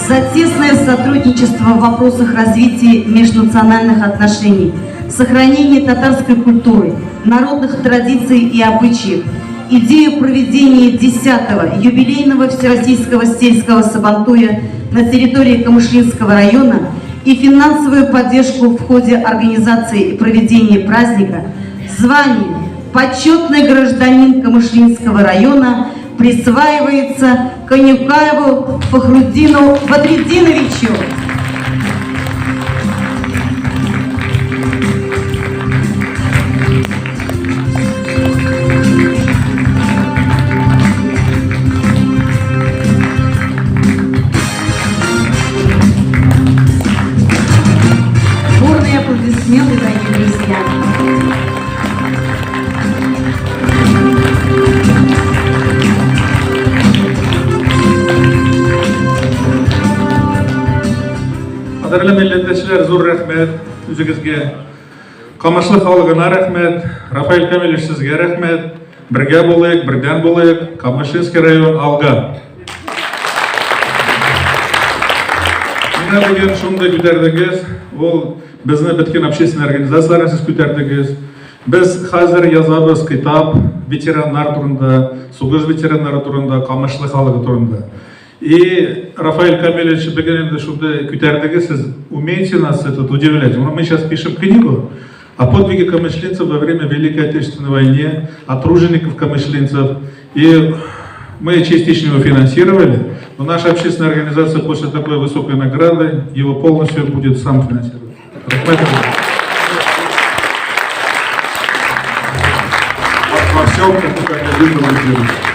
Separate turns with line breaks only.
за тесное сотрудничество в вопросах развития межнациональных отношений, сохранения татарской культуры, народных традиций и обычаев, идею проведения 10-го юбилейного Всероссийского сельского сабантуя на территории Камышлинского района и финансовую поддержку в ходе организации и проведения праздника звание «Почетный гражданин Камышлинского района» присваивается Конюкаеву Фахруддину Бадриддиновичу. Бурные аплодисменты, дорогие друзья.
Qadrli milletvekiler, zor rahmet üzügizge. Kamışlı halkına rahmet, Rafael Kamilevич sizge rahmet. Birge bolayık, birden bolayık, Kamышинский район alga. Mine bugün şunda güterdiniz, ol bizni bitkin общественный organizatsiyalarni siz güterdiniz. Biz hazır yazabız kitap veteranlar turunda, soğuş veteranları turunda, Kamышlı halkı turunda. И Рафаэль Камилевич, бегали, что умеете нас это удивлять. Мы сейчас пишем книгу о подвиге камышлинцев во время Великой Отечественной войны, о тружеников камышлинцев. И мы частично его финансировали, но наша общественная организация после такой высокой награды его полностью будет сам финансировать. Во всем, как